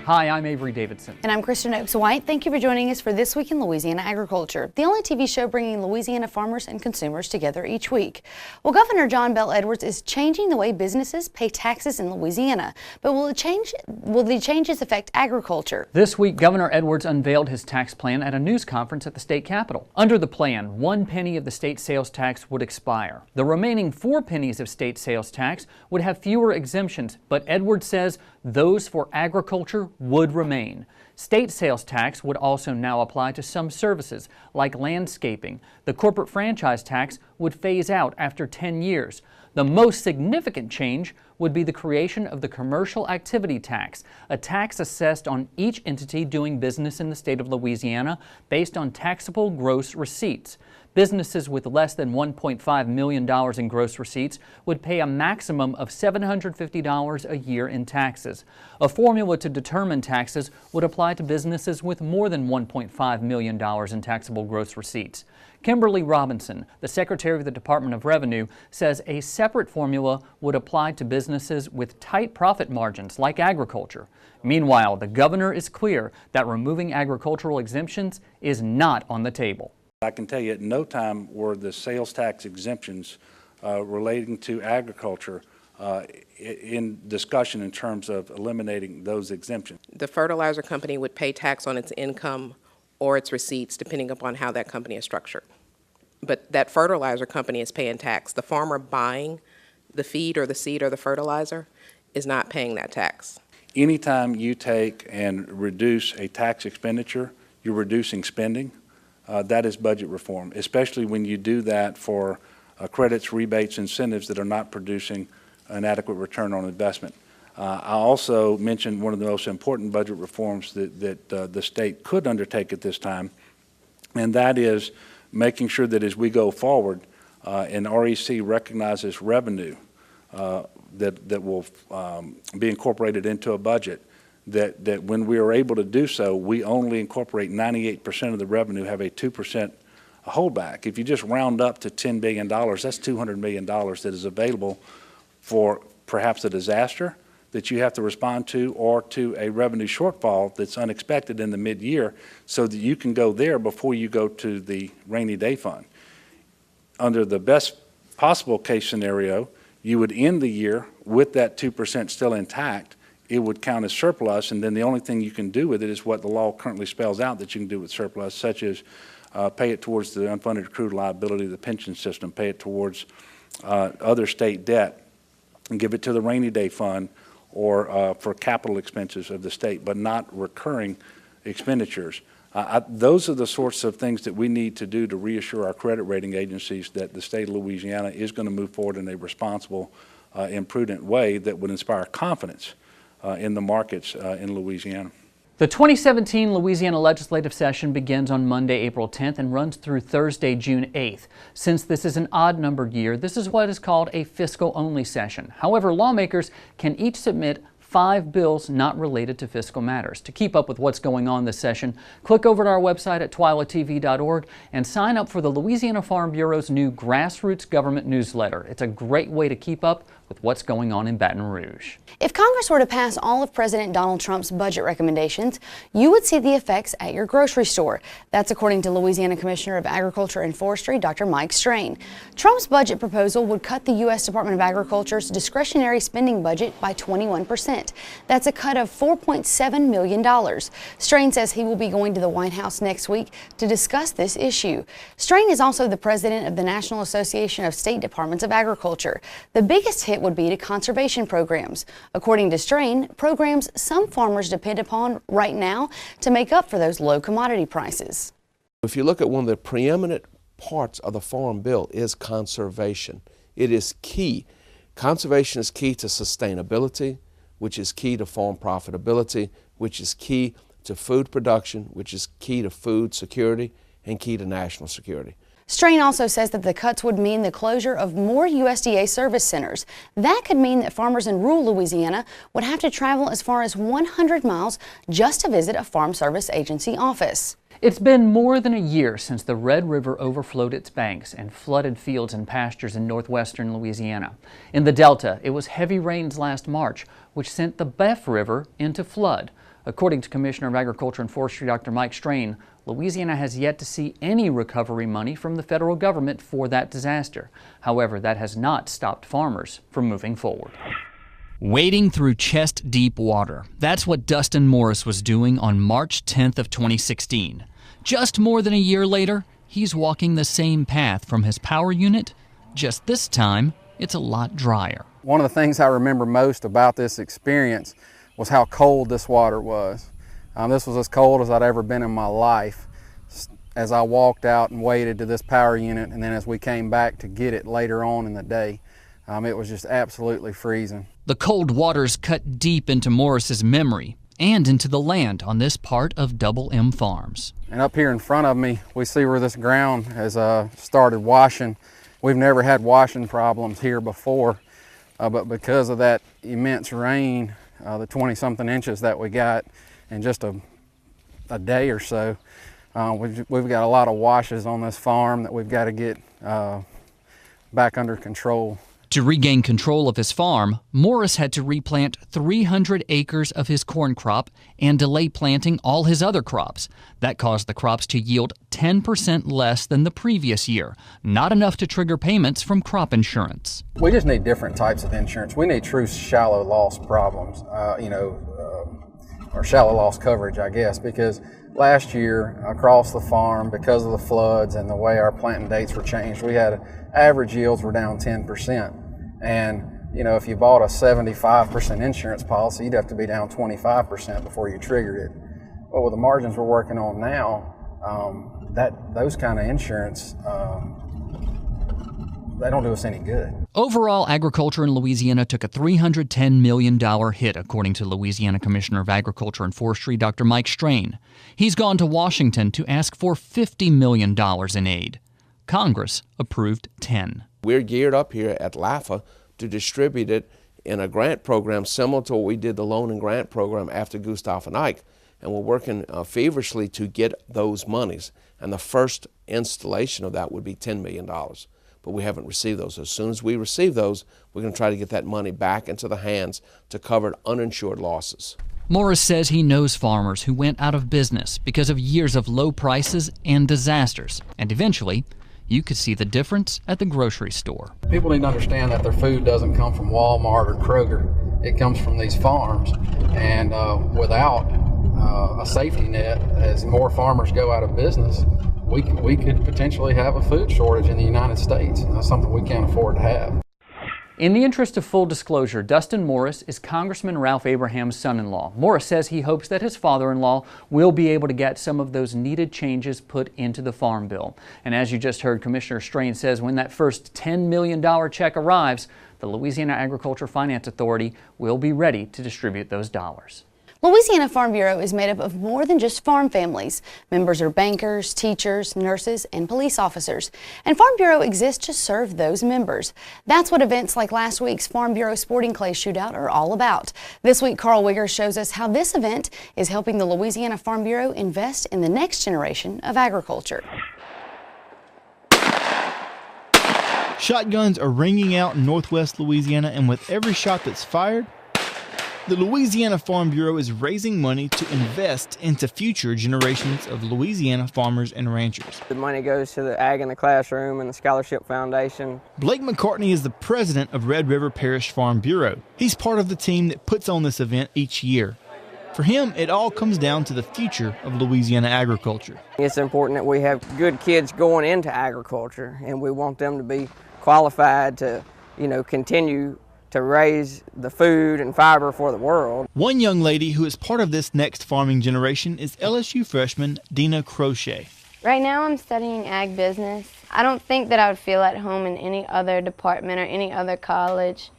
Hi, I'm Avery Davidson. And I'm Kristen Oaks-White. Thank you for joining us for This Week in Louisiana Agriculture, the only TV show bringing Louisiana farmers and consumers together each week. Well, Governor John Bel Edwards is changing the way businesses pay taxes in Louisiana. But will the changes affect agriculture? This week, Governor Edwards unveiled his tax plan at a news conference at the state capitol. Under the plan, 1 penny of the state sales tax would expire. The remaining 4 pennies of state sales tax would have fewer exemptions, but Edwards says those for agriculture would remain. State sales tax would also now apply to some services, like landscaping. The corporate franchise tax would phase out after 10 years. The most significant change would be the creation of the commercial activity tax, a tax assessed on each entity doing business in the state of Louisiana based on taxable gross receipts. Businesses with less than $1.5 million in gross receipts would pay a maximum of $750 a year in taxes. A formula to determine taxes would apply to businesses with more than $1.5 million in taxable gross receipts. Kimberly Robinson, the Secretary of the Department of Revenue, says a separate formula would apply to businesses with tight profit margins like agriculture. Meanwhile, the governor is clear that removing agricultural exemptions is not on the table. I can tell you at no time were the sales tax exemptions relating to agriculture in discussion in terms of eliminating those exemptions. The fertilizer company would pay tax on its income or its receipts depending upon how that company is structured. But that fertilizer company is paying tax. The farmer buying the feed or the seed or the fertilizer is not paying that tax. Anytime you take and reduce a tax expenditure, you're reducing spending. That is budget reform, especially when you do that for credits, rebates, incentives that are not producing an adequate return on investment. I also mentioned one of the most important budget reforms that the state could undertake at this time, and that is making sure that as we go forward and REC recognizes revenue that will be incorporated into a budget, that when we are able to do so, we only incorporate 98% of the revenue, have a 2% holdback. If you just round up to $10 billion, that's $200 million that is available for perhaps a disaster that you have to respond to, or to a revenue shortfall that's unexpected in the mid-year, so that you can go there before you go to the rainy day fund. Under the best possible case scenario, you would end the year with that 2% still intact. It would count as surplus, and then the only thing you can do with it is what the law currently spells out that you can do with surplus, such as pay it towards the unfunded accrued liability of the pension system, pay it towards other state debt, and give it to the rainy day fund or for capital expenses of the state, but not recurring expenditures. Those are the sorts of things that we need to do to reassure our credit rating agencies that the state of Louisiana is going to move forward in a responsible and prudent way that would inspire confidence in the markets in Louisiana. The 2017 Louisiana legislative session begins on Monday, April 10th and runs through Thursday, June 8th. Since this is an odd-numbered year, this is what is called a fiscal-only session. However, lawmakers can each submit 5 bills not related to fiscal matters. To keep up with what's going on this session, click over to our website at twilatv.org and sign up for the Louisiana Farm Bureau's new Grassroots Government newsletter. It's a great way to keep up with what's going on in Baton Rouge. If Congress were to pass all of President Donald Trump's budget recommendations, you would see the effects at your grocery store. That's according to Louisiana Commissioner of Agriculture and Forestry, Dr. Mike Strain. Trump's budget proposal would cut the U.S. Department of Agriculture's discretionary spending budget by 21%. That's a cut of $4.7 million. Strain says he will be going to the White House next week to discuss this issue. Strain is also the president of the National Association of State Departments of Agriculture. The biggest hit would be to conservation programs. According to Strain, programs some farmers depend upon right now to make up for those low commodity prices. If you look at one of the preeminent parts of the Farm Bill is conservation. It is key. Conservation is key to sustainability, which is key to farm profitability, which is key to food production, which is key to food security, and key to national security. Strain also says that the cuts would mean the closure of more USDA service centers. That could mean that farmers in rural Louisiana would have to travel as far as 100 miles just to visit a Farm Service Agency office. It's been more than a year since the Red River overflowed its banks and flooded fields and pastures in northwestern Louisiana. In the Delta, it was heavy rains last March, which sent the Beff River into flood. According to Commissioner of Agriculture and Forestry Dr. Mike Strain, Louisiana has yet to see any recovery money from the federal government for that disaster. However, that has not stopped farmers from moving forward. Wading through chest-deep water. That's what Dustin Morris was doing on March 10th of 2016. Just more than a year later, he's walking the same path from his power unit, just this time it's a lot drier. One of the things I remember most about this experience was how cold this water was. This was as cold as I'd ever been in my life. As I walked out and waded to this power unit, and then as we came back to get it later on in the day, it was just absolutely freezing. The cold waters cut deep into Morris's memory and into the land on this part of Double M Farms. And up here in front of me, we see where this ground has started washing. We've never had washing problems here before, but because of that immense rain, the 20-something inches that we got in just a day or so, we've got a lot of washes on this farm that we've got to get back under control. To regain control of his farm, Morris had to replant 300 acres of his corn crop and delay planting all his other crops. That caused the crops to yield 10% less than the previous year, not enough to trigger payments from crop insurance. We just need different types of insurance. We need true shallow loss problems, or shallow loss coverage, I guess, because last year across the farm, because of the floods and the way our planting dates were changed, we had average yields were down 10%. And if you bought a 75% insurance policy, you'd have to be down 25% before you triggered it. But with the margins we're working on now, those kind of insurance, they don't do us any good. Overall, agriculture in Louisiana took a $310 million hit, according to Louisiana Commissioner of Agriculture and Forestry, Dr. Mike Strain. He's gone to Washington to ask for $50 million in aid. Congress approved 10. We're geared up here at LAFA to distribute it in a grant program similar to what we did the loan and grant program after Gustav and Ike. And we're working feverishly to get those monies. And the first installation of that would be $10 million. But we haven't received those. As soon as we receive those, we're going to try to get that money back into the hands to cover uninsured losses. Morris says he knows farmers who went out of business because of years of low prices and disasters. And eventually, you could see the difference at the grocery store. People need to understand that their food doesn't come from Walmart or Kroger. It comes from these farms. And without a safety net, as more farmers go out of business, we could potentially have a food shortage in the United States. And that's something we can't afford to have. In the interest of full disclosure, Dustin Morris is Congressman Ralph Abraham's son-in-law. Morris says he hopes that his father-in-law will be able to get some of those needed changes put into the Farm Bill. And as you just heard, Commissioner Strain says when that first $10 million check arrives, the Louisiana Agriculture Finance Authority will be ready to distribute those dollars. Louisiana Farm Bureau is made up of more than just farm families. Members are bankers, teachers, nurses, and police officers. And Farm Bureau exists to serve those members. That's what events like last week's Farm Bureau Sporting Clay Shootout are all about. This week, Carl Wigger shows us how this event is helping the Louisiana Farm Bureau invest in the next generation of agriculture. Shotguns are ringing out in northwest Louisiana, and with every shot that's fired, the Louisiana Farm Bureau is raising money to invest into future generations of Louisiana farmers and ranchers. The money goes to the Ag in the Classroom and the Scholarship Foundation. Blake McCartney is the president of Red River Parish Farm Bureau. He's part of the team that puts on this event each year. For him, it all comes down to the future of Louisiana agriculture. It's important that we have good kids going into agriculture, and we want them to be qualified to, continue to raise the food and fiber for the world. One young lady who is part of this next farming generation is LSU freshman Dina Crochet. Right now I'm studying ag business. I don't think that I would feel at home in any other department or any other college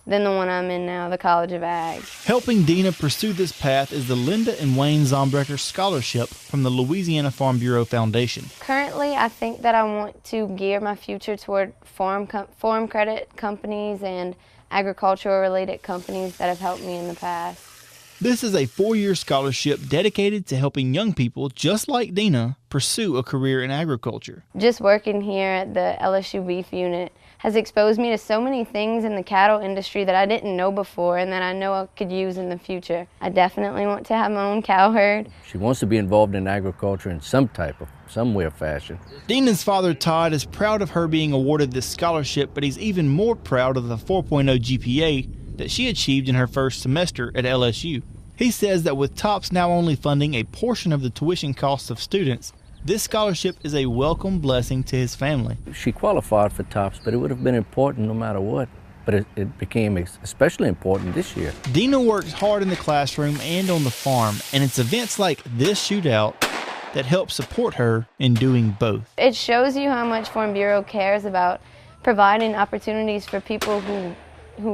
than the one I'm in now, the College of Ag. Helping Dina pursue this path is the Linda and Wayne Zombrecker Scholarship from the Louisiana Farm Bureau Foundation. Currently, I think that I want to gear my future toward farm credit companies and agricultural-related companies that have helped me in the past. This is a 4-year scholarship dedicated to helping young people just like Dina pursue a career in agriculture. Just working here at the LSU Beef Unit has exposed me to so many things in the cattle industry that I didn't know before and that I know I could use in the future. I definitely want to have my own cow herd. She wants to be involved in agriculture in some way or fashion. Dina's father, Todd, is proud of her being awarded this scholarship, but he's even more proud of the 4.0 GPA that she achieved in her first semester at LSU. He says that with TOPS now only funding a portion of the tuition costs of students, this scholarship is a welcome blessing to his family. She qualified for TOPS, but it would have been important no matter what. But it became especially important this year. Dina works hard in the classroom and on the farm, and it's events like this shootout that help support her in doing both. It shows you how much Farm Bureau cares about providing opportunities for people who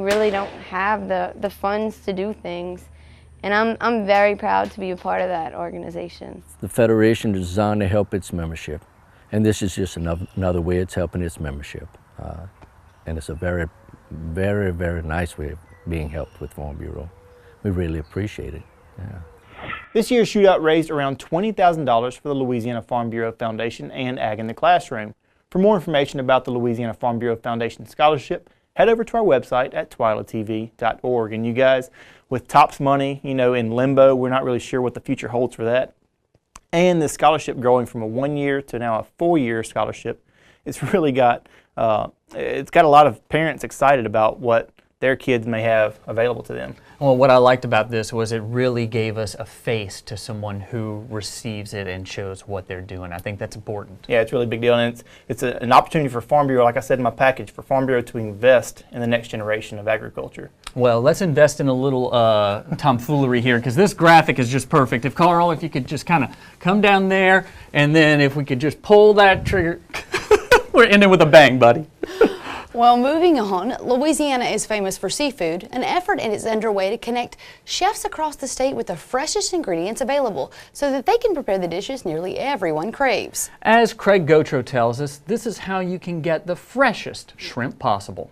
really don't have the funds to do things. And I'm very proud to be a part of that organization. The Federation is designed to help its membership, and this is just another way it's helping its membership. And it's a very, very, very nice way of being helped with Farm Bureau. We really appreciate it. Yeah. This year's shootout raised around $20,000 for the Louisiana Farm Bureau Foundation and Ag in the Classroom. For more information about the Louisiana Farm Bureau Foundation Scholarship, head over to our website at twilatv.org. And you guys, with TOPS money, in limbo, we're not really sure what the future holds for that. And the scholarship growing from a 1-year to now a 4-year scholarship, it's really got, it's got a lot of parents excited about what their kids may have available to them. Well, what I liked about this was it really gave us a face to someone who receives it and shows what they're doing. I think that's important. Yeah, it's a really big deal, and it's an opportunity for Farm Bureau, like I said in my package, for Farm Bureau to invest in the next generation of agriculture. Well, let's invest in a little tomfoolery here, because this graphic is just perfect. If Carl, if you could just kind of come down there, and then if we could just pull that trigger, we're ending with a bang, buddy. Well, moving on, Louisiana is famous for seafood. An effort is underway to connect chefs across the state with the freshest ingredients available so that they can prepare the dishes nearly everyone craves. As Craig Gautreaux tells us, this is how you can get the freshest shrimp possible.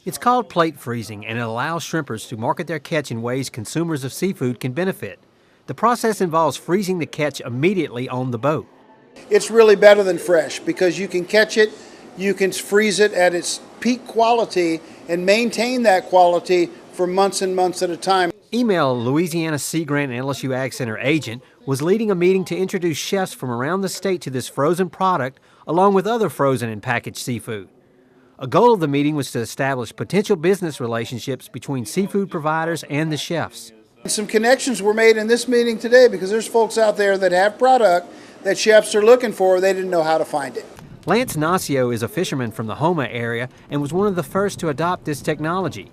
It's called plate freezing, and it allows shrimpers to market their catch in ways consumers of seafood can benefit. The process involves freezing the catch immediately on the boat. It's really better than fresh because you can catch it, you can freeze it at its peak quality and maintain that quality for months and months at a time. Email Louisiana Sea Grant and LSU Ag Center agent was leading a meeting to introduce chefs from around the state to this frozen product along with other frozen and packaged seafood. A goal of the meeting was to establish potential business relationships between seafood providers and the chefs. Some connections were made in this meeting today because there's folks out there that have product that chefs are looking for, they didn't know how to find it. Lance Nacio is a fisherman from the Houma area and was one of the first to adopt this technology.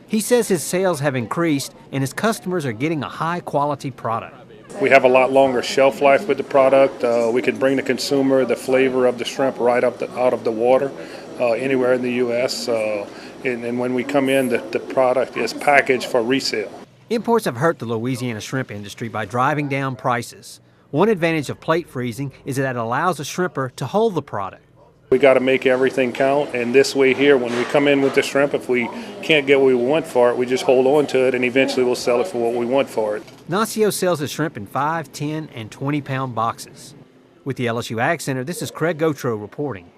He says his sales have increased and his customers are getting a high-quality product. We have a lot longer shelf life with the product. We can bring the consumer the flavor of the shrimp right out of the water anywhere in the U.S. And when we come in, the product is packaged for resale. Imports have hurt the Louisiana shrimp industry by driving down prices. One advantage of plate freezing is that it allows a shrimper to hold the product. We got to make everything count, and this way here, when we come in with the shrimp, if we can't get what we want for it, we just hold on to it, and eventually we'll sell it for what we want for it. Nacio sells his shrimp in 5, 10, and 20-pound boxes. With the LSU Ag Center, this is Craig Gautreaux reporting.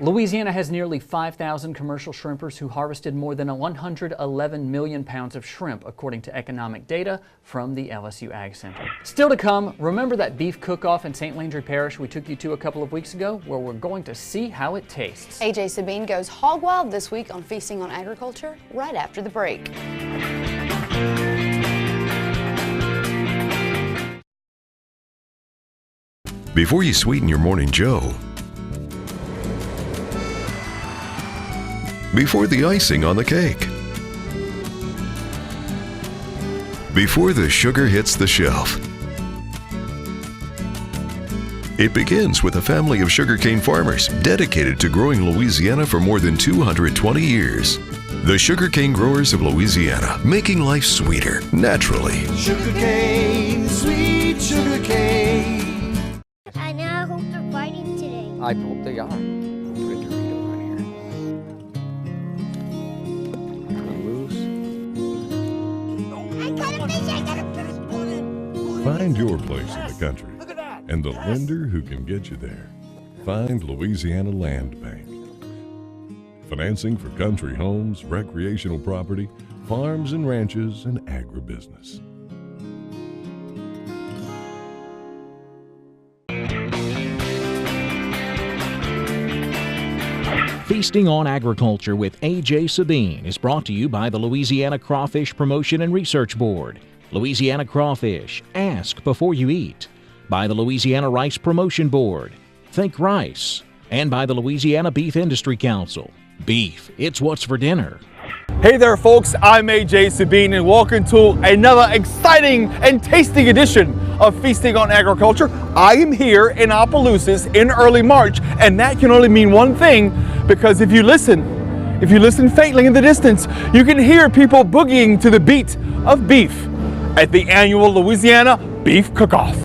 Louisiana has nearly 5,000 commercial shrimpers who harvested more than 111 million pounds of shrimp, according to economic data from the LSU Ag Center. Still to come, remember that beef cook-off in St. Landry Parish we took you to a couple of weeks ago, where we're going to see how it tastes. AJ Sabine goes hog wild this week on Feasting on Agriculture right after the break. Before you sweeten your morning joe, before the icing on the cake, before the sugar hits the shelf. It begins with a family of sugarcane farmers dedicated to growing Louisiana for more than 220 years. The Sugarcane Growers of Louisiana, making life sweeter, naturally. Sugarcane, sweet sugarcane. I now hope they're fighting today. I hope they are. Find your place in the country and the lender who can get you there. Find Louisiana Land Bank. Financing for country homes, recreational property, farms and ranches, and agribusiness. Feasting on Agriculture with A.J. Sabine is brought to you by the Louisiana Crawfish Promotion and Research Board, Louisiana Crawfish, Ask Before You Eat, by the Louisiana Rice Promotion Board, Think Rice, and by the Louisiana Beef Industry Council. Beef, it's what's for dinner. Hey there folks, I'm A.J. Sabine and welcome to another exciting and tasty edition of Feasting on Agriculture. I am here in Opelousas in early March, and that can only mean one thing, because if you listen faintly in the distance, you can hear people boogieing to the beat of beef at the annual Louisiana Beef Cook-Off.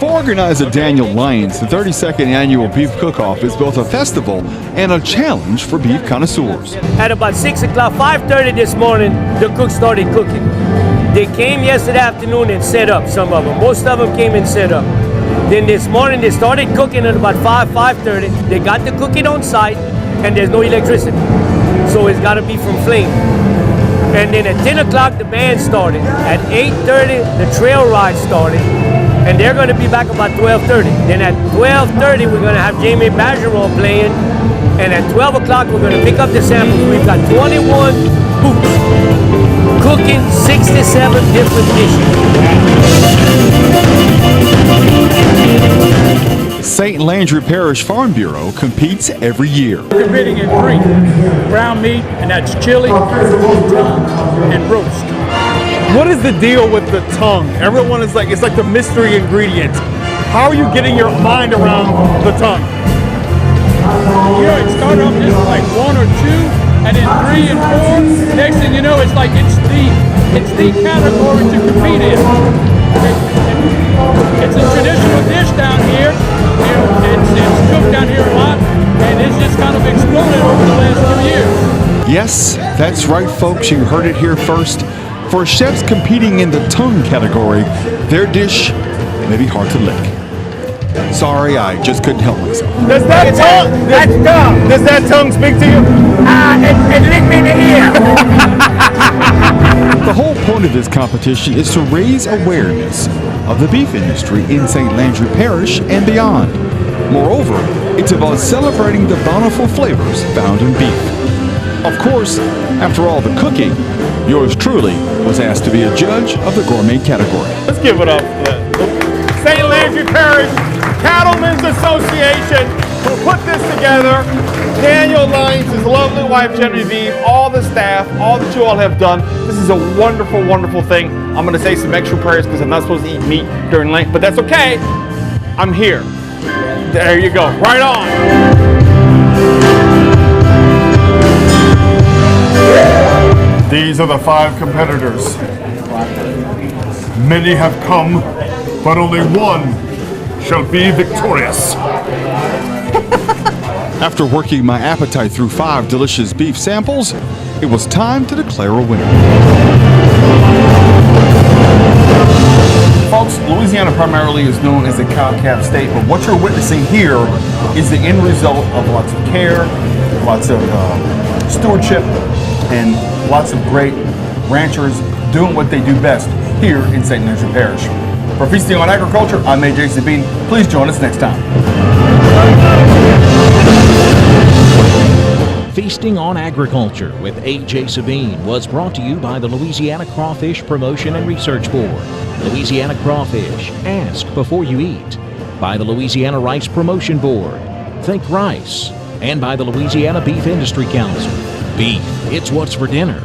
For organizer Daniel Lyons, the 32nd annual Beef Cook-Off is both a festival and a challenge for beef connoisseurs. At about 6 o'clock, 5:30 this morning, the cooks started cooking. They came yesterday afternoon and set up, some of them. Most of them came and set up. Then this morning they started cooking at about 5:30. They got the cooking on site and there's no electricity. So it's gotta be from flame. And then at 10 o'clock the band started. At 8:30 the trail ride started. And they're gonna be back about 12:30. Then at 12:30 we're gonna have Jamie Bergeron playing. And at 12 o'clock we're gonna pick up the samples. We've got 21 booths cooking 67 different dishes. St. Landry Parish Farm Bureau competes every year. We're competing in 3, ground meat, and that's chili, tongue, and roast. What is the deal with the tongue? Everyone is like, it's like the mystery ingredient. How are you getting your mind around the tongue? Yeah, it started off just like 1 or 2, and then 3 and 4. Next thing you know, it's like it's the category to compete in. It's a traditional dish down here. It's cooked down here a lot, and it's just kind of exploded over the last 2 years. Yes, that's right, folks. You heard it here first. For chefs competing in the tongue category, their dish may be hard to lick. Sorry, I just couldn't help myself. Does that tongue? Does that tongue speak to you? It licked me in the ear. The whole point of this competition is to raise awareness of the beef industry in St. Landry Parish and beyond. Moreover, it's about celebrating the bountiful flavors found in beef. Of course, after all the cooking, yours truly was asked to be a judge of the gourmet category. Let's give it up. St. Landry Parish Cattlemen's Association who put this together. Daniel Lyons, his lovely wife Genevieve, all the staff, all that you all have done. This is a wonderful, wonderful thing. I'm going to say some extra prayers because I'm not supposed to eat meat during Lent, but that's okay. I'm here. There you go. Right on. These are the 5 competitors. Many have come, but only one shall be victorious. After working my appetite through 5 delicious beef samples, it was time to declare a winner. Folks, Louisiana primarily is known as a cow-calf state, but what you're witnessing here is the end result of lots of care, lots of stewardship, and lots of great ranchers doing what they do best here in St. Landry Parish. For Feasting on Agriculture, I'm A.J. Sabine. Please join us next time. Feasting on Agriculture with A.J. Sabine was brought to you by the Louisiana Crawfish Promotion and Research Board, Louisiana Crawfish, Ask Before You Eat, by the Louisiana Rice Promotion Board, Think Rice, and by the Louisiana Beef Industry Council. Beef, it's what's for dinner.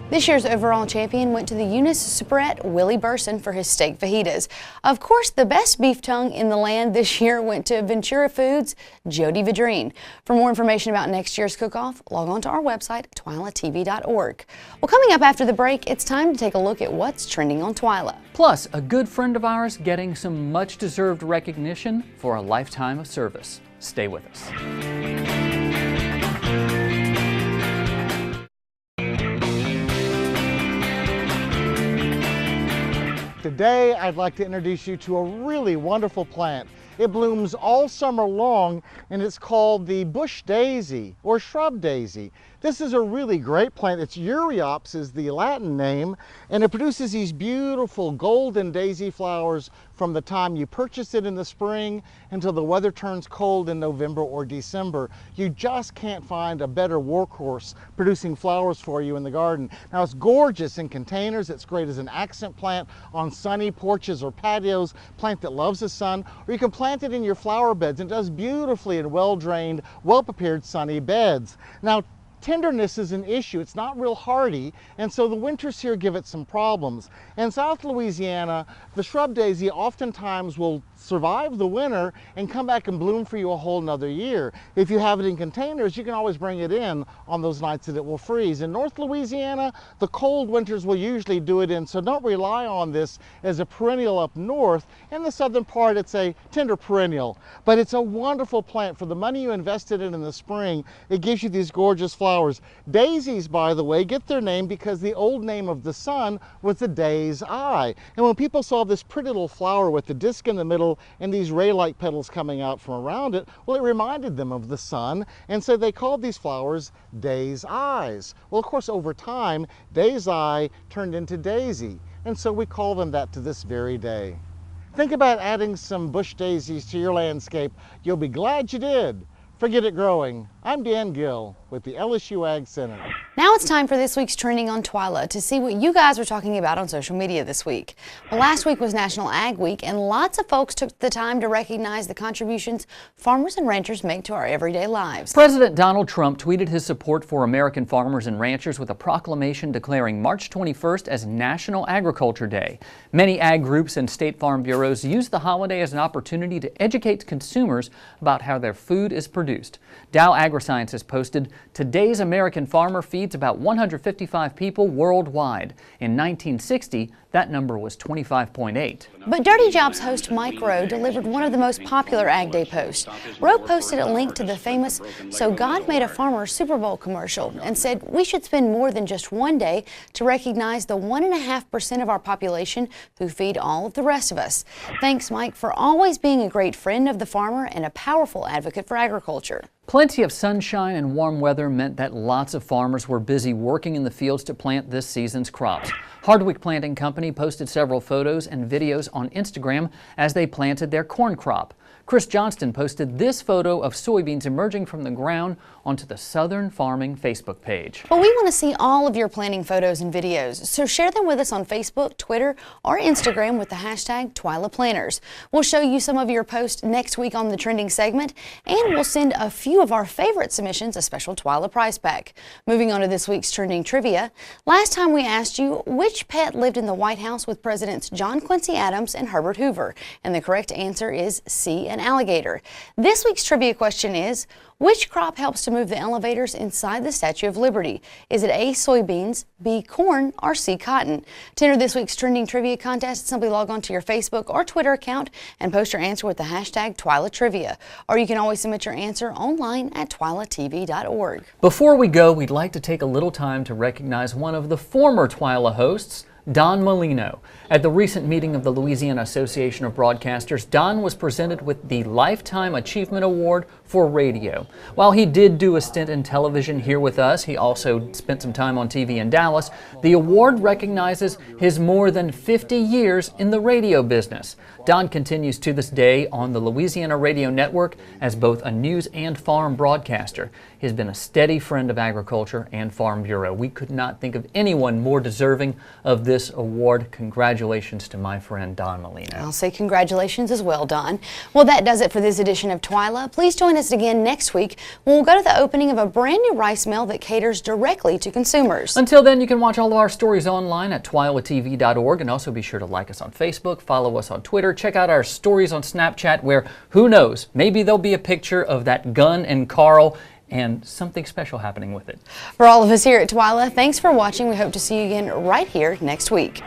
This year's overall champion went to the Eunice Soubrette Willie Burson for his steak fajitas. Of course, the best beef tongue in the land this year went to Ventura Foods' Jody Vidrine. For more information about next year's cook-off, log on to our website, twilatv.org. Well, coming up after the break, it's time to take a look at what's trending on TWILA. Plus, a good friend of ours getting some much-deserved recognition for a lifetime of service. Stay with us. today I'd like to introduce you to a really wonderful plant. It blooms all summer long, and it's called the bush daisy or shrub daisy. This is a really great plant. It's Euryopsis is the Latin name, and it produces these beautiful golden daisy flowers from the time you purchase it in the spring until the weather turns cold in November or December. You just can't find a better workhorse producing flowers for you in the garden. Now, it's gorgeous in containers. It's great as an accent plant on sunny porches or patios, plant that loves the sun, or you can plant it in your flower beds, and it does beautifully in well-drained, well-prepared sunny beds. Now, tenderness is an issue. It's not real hardy, and so the winters here give it some problems. In South Louisiana, the shrub daisy oftentimes will survive the winter and come back and bloom for you a whole nother year. If you have it in containers, you can always bring it in on those nights that it will freeze. In North Louisiana, the cold winters will usually do it in, so don't rely on this as a perennial up north. In the southern part, it's a tender perennial, but it's a wonderful plant. For the money you invested in the spring, it gives you these gorgeous flowers. Daisies, by the way, get their name because the old name of the sun was the day's eye. And when people saw this pretty little flower with the disc in the middle and these ray-like petals coming out from around it, well, it reminded them of the sun, and so they called these flowers day's eyes. Well, of course, over time, day's eye turned into daisy, and so we call them that to this very day. Think about adding some bush daisies to your landscape. You'll be glad you did. Forget it growing. I'm Dan Gill with the LSU Ag Center. Now it's time for this week's Trending on TWILA to see what you guys were talking about on social media this week. Well, last week was National Ag Week, and lots of folks took the time to recognize the contributions farmers and ranchers make to our everyday lives. President Donald Trump tweeted his support for American farmers and ranchers with a proclamation declaring March 21st as National Agriculture Day. Many ag groups and state farm bureaus use the holiday as an opportunity to educate consumers about how their food is produced. Dow AgriScience has posted, today's American farmer feeds about 155 people worldwide. In 1960, that number was 25.8. But Dirty Jobs host Mike Rowe delivered one of the most popular Ag Day posts. Rowe posted a link to the famous So God Made a Farmer Super Bowl commercial and said we should spend more than just one day to recognize the 1.5% of our population who feed all of the rest of us. Thanks, Mike, for always being a great friend of the farmer and a powerful advocate for agriculture. Plenty of sunshine and warm weather meant that lots of farmers were busy working in the fields to plant this season's crops. Hardwick Planting Company posted several photos and videos on Instagram as they planted their corn crop. Chris Johnston posted this photo of soybeans emerging from the ground onto the Southern Farming Facebook page. But we want to see all of your planting photos and videos, so share them with us on Facebook, Twitter, or Instagram with the hashtag TWILAPlanters. We'll show you some of your posts next week on the trending segment, and we'll send a few of our favorite submissions a special TWILA prize pack. Moving on to this week's trending trivia. Last time we asked you which pet lived in the White House with Presidents John Quincy Adams and Herbert Hoover, and the correct answer is C, an alligator. This week's trivia question is, which crop helps to move the elevators inside the Statue of Liberty? Is it A, soybeans, B, corn, or C, cotton? To enter this week's trending trivia contest, simply log on to your Facebook or Twitter account and post your answer with the hashtag TWILATrivia. Or you can always submit your answer online at twilatv.org. Before we go, we'd like to take a little time to recognize one of the former TWILA hosts, Don Molino. At the recent meeting of the Louisiana Association of Broadcasters, Don was presented with the Lifetime Achievement Award for radio. While he did do a stint in television here with us, he also spent some time on TV in Dallas. The award recognizes his more than 50 years in the radio business. Don continues to this day on the Louisiana Radio Network as both a news and farm broadcaster. He has been a steady friend of Agriculture and Farm Bureau. We could not think of anyone more deserving of this award. Congratulations to my friend Don Molino. I'll say congratulations as well, Don. Well, that does it for this edition of TWILA. Please join us again next week when we'll go to the opening of a brand new rice mill that caters directly to consumers. Until then, you can watch all of our stories online at twilatv.org, and also be sure to like us on Facebook, follow us on Twitter, check out our stories on Snapchat, where, who knows, maybe there'll be a picture of that gun and Carl and something special happening with it. For all of us here at TWILA, thanks for watching. We hope to see you again right here next week.